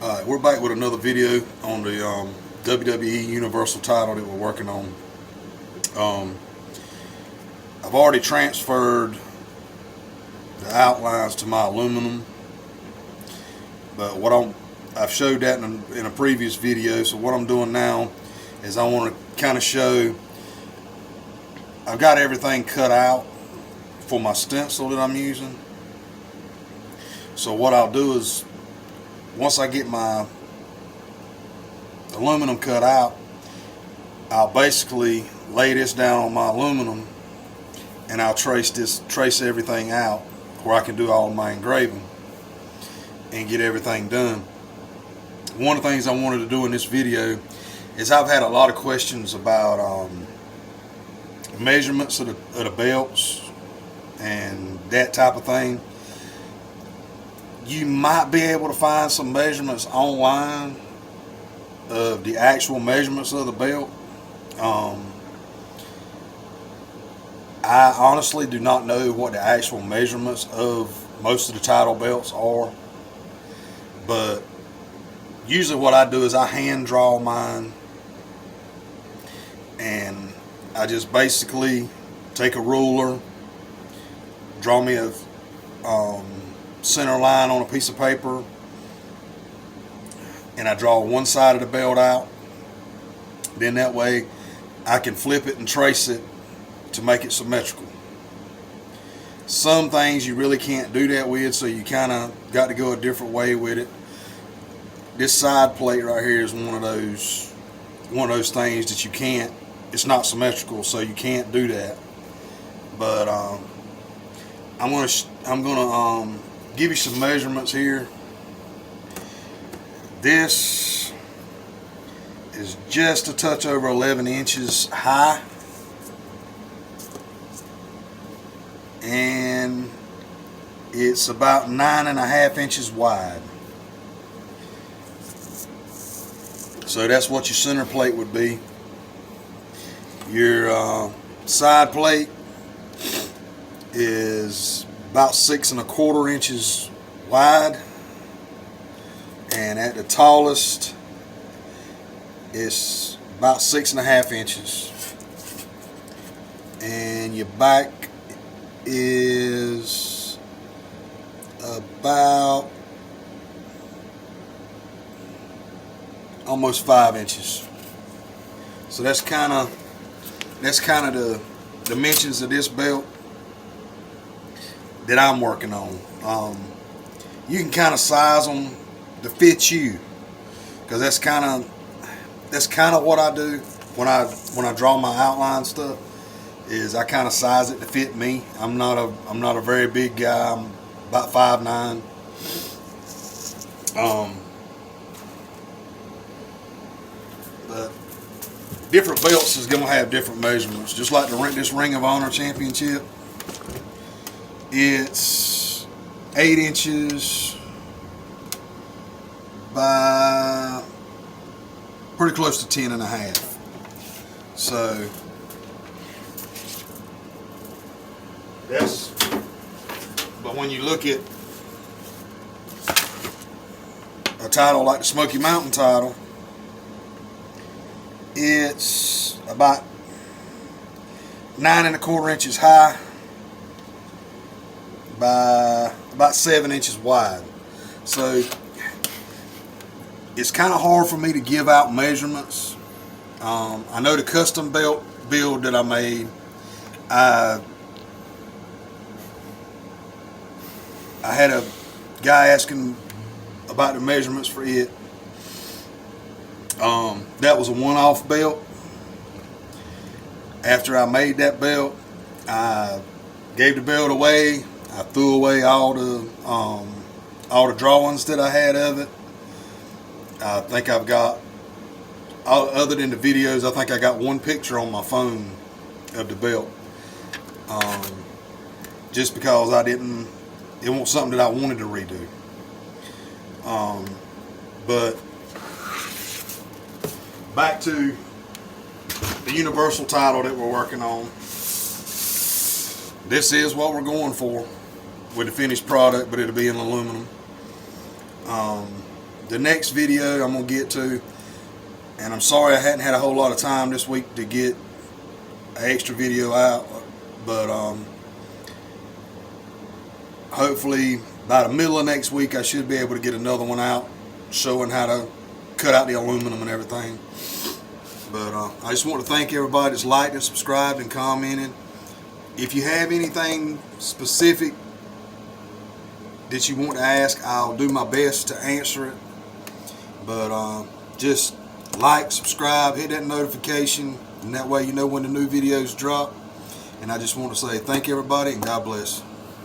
Alright, we're back with another video on the WWE Universal title that we're working on. I've already transferred the outlines to my aluminum, but I've showed that in a previous video. So what I'm doing now is I want to kind of show I've got everything cut out for my stencil that I'm using. So what I'll do is, once I get my aluminum cut out, I'll basically lay this down on my aluminum and I'll trace everything out where I can do all of my engraving and get everything done. One of the things I wanted to do in this video is I've had a lot of questions about measurements of the belts and that type of thing. You might be able to find some measurements online of the actual measurements of the belt. I honestly do not know what the actual measurements of most of the title belts are, but usually what I do is I hand draw mine, and I just basically take a ruler, draw me a center line on a piece of paper, and I draw one side of the belt out. Then that way I can flip it and trace it to make it symmetrical. Some things you really can't do that with, so you kind of got to go a different way with it. This side plate right here is one of those things that you can't, it's not symmetrical, so you can't do that. But I'm gonna give you some measurements here. This is just a touch over 11 inches high, and it's about 9.5 inches wide. So that's what your center plate would be. Your side plate is about 6.25 inches wide, and at the tallest it's about 6.5 inches, and your back is about almost 5 inches. So that's kind of the dimensions of this belt that I'm working on. You can kind of size them to fit you, because that's kind of what I do when I draw my outline stuff. Is I kind of size it to fit me. I'm not a very big guy. I'm about 5'9". But different belts is gonna have different measurements. Just like this Ring of Honor Championship, it's 8 inches by pretty close to 10.5. So but when you look at a title like the Smoky Mountain title, it's about 9.25 inches high by about 7 inches wide. So it's kind of hard for me to give out measurements. I know the custom belt build that I made, I had a guy asking about the measurements for it. That was a one-off belt. After I made that belt, I gave the belt away. I threw away all the drawings that I had of it. I think I've got, other than the videos, I think I got one picture on my phone of the belt. Just because it wasn't something that I wanted to redo. But back to the Universal title that we're working on. This is what we're going for with the finished product, but it'll be in aluminum. the next video I'm going to get to, and I'm sorry I hadn't had a whole lot of time this week to get an extra video out, but hopefully by the middle of next week I should be able to get another one out showing how to cut out the aluminum and everything. But I just want to thank everybody that's liked and subscribed and commented. If you have anything specific that you want to ask, I'll do my best to answer it. But just like, subscribe, hit that notification, and that way you know when the new videos drop. And I just want to say thank everybody and God bless.